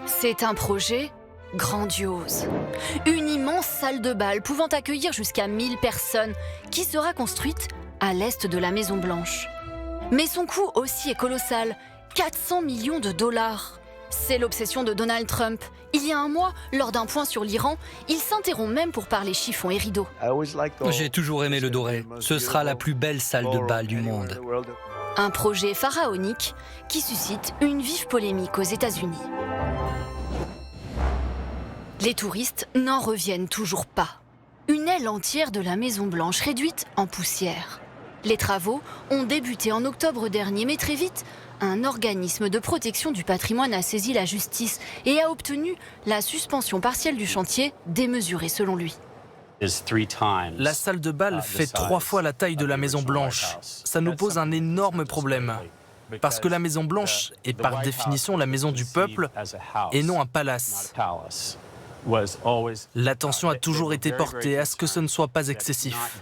C'est un projet grandiose. Une immense salle de bal pouvant accueillir jusqu'à 1000 personnes qui sera construite à l'est de la Maison-Blanche. Mais son coût aussi est colossal, 400 millions de dollars. C'est l'obsession de Donald Trump. Il y a un mois, lors d'un point sur l'Iran, il s'interrompt même pour parler chiffon et rideaux. J'ai toujours aimé le doré. Ce sera la plus belle salle de bal du monde. Un projet pharaonique qui suscite une vive polémique aux États-Unis. Les touristes n'en reviennent toujours pas. Une aile entière de la Maison-Blanche réduite en poussière. Les travaux ont débuté en octobre dernier, mais très vite, un organisme de protection du patrimoine a saisi la justice et a obtenu la suspension partielle du chantier, démesurée selon lui. La salle de bal fait 3 fois la taille de la Maison-Blanche. Ça nous pose un énorme problème. Parce que la Maison-Blanche est par définition la maison du peuple et non un palace. L'attention a toujours été portée à ce que ce ne soit pas excessif.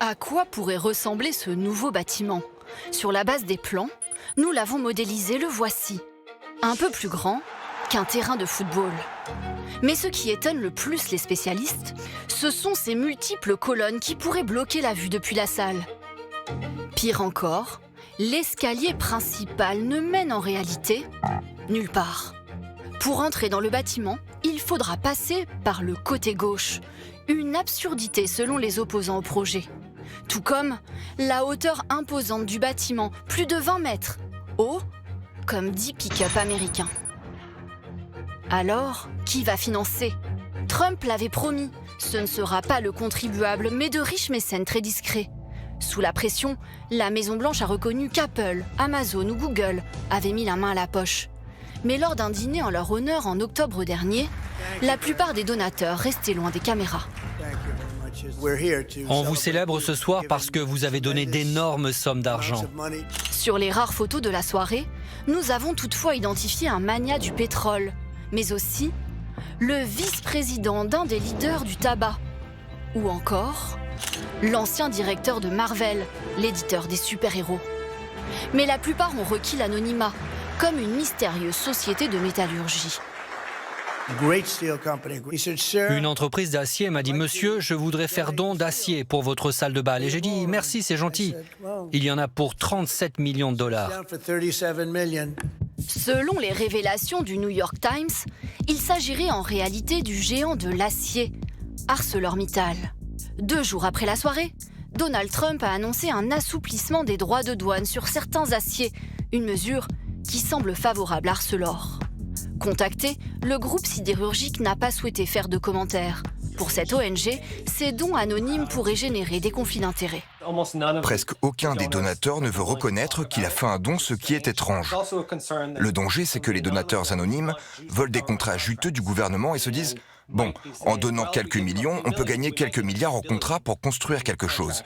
À quoi pourrait ressembler ce nouveau bâtiment ? Sur la base des plans, nous l'avons modélisé, le voici. Un peu plus grand qu'un terrain de football. Mais ce qui étonne le plus les spécialistes, ce sont ces multiples colonnes qui pourraient bloquer la vue depuis la salle. Pire encore, l'escalier principal ne mène en réalité nulle part. Pour entrer dans le bâtiment, il faudra passer par le côté gauche. Une absurdité selon les opposants au projet. Tout comme la hauteur imposante du bâtiment, plus de 20 mètres, haut comme 10 pick-up américains. Alors, qui va financer ? Trump l'avait promis, ce ne sera pas le contribuable, mais de riches mécènes très discrets. Sous la pression, la Maison-Blanche a reconnu qu'Apple, Amazon ou Google avaient mis la main à la poche. Mais lors d'un dîner en leur honneur en octobre dernier, la plupart des donateurs restaient loin des caméras. On vous célèbre ce soir parce que vous avez donné d'énormes sommes d'argent. Sur les rares photos de la soirée, nous avons toutefois identifié un magnat du pétrole, mais aussi le vice-président d'un des leaders du tabac, ou encore l'ancien directeur de Marvel, l'éditeur des super-héros. Mais la plupart ont requis l'anonymat, comme une mystérieuse société de métallurgie. Une entreprise d'acier m'a dit « Monsieur, je voudrais faire don d'acier pour votre salle de bal. » Et j'ai dit « Merci, c'est gentil. » Il y en a pour 37 millions de dollars. Selon les révélations du New York Times, il s'agirait en réalité du géant de l'acier, ArcelorMittal. 2 jours après la soirée, Donald Trump a annoncé un assouplissement des droits de douane sur certains aciers, une mesure qui semble favorable à Arcelor. Contacté, le groupe sidérurgique n'a pas souhaité faire de commentaires. Pour cette ONG, ces dons anonymes pourraient générer des conflits d'intérêts. Presque aucun des donateurs ne veut reconnaître qu'il a fait un don, ce qui est étrange. Le danger, c'est que les donateurs anonymes veulent des contrats juteux du gouvernement et se disent « Bon, en donnant quelques millions, on peut gagner quelques milliards en contrat pour construire quelque chose. »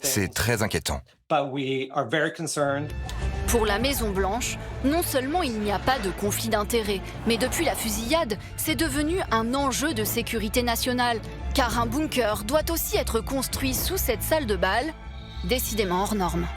C'est très inquiétant. Pour la Maison-Blanche, non seulement il n'y a pas de conflit d'intérêts, mais depuis la fusillade, c'est devenu un enjeu de sécurité nationale, car un bunker doit aussi être construit sous cette salle de bal, décidément hors norme.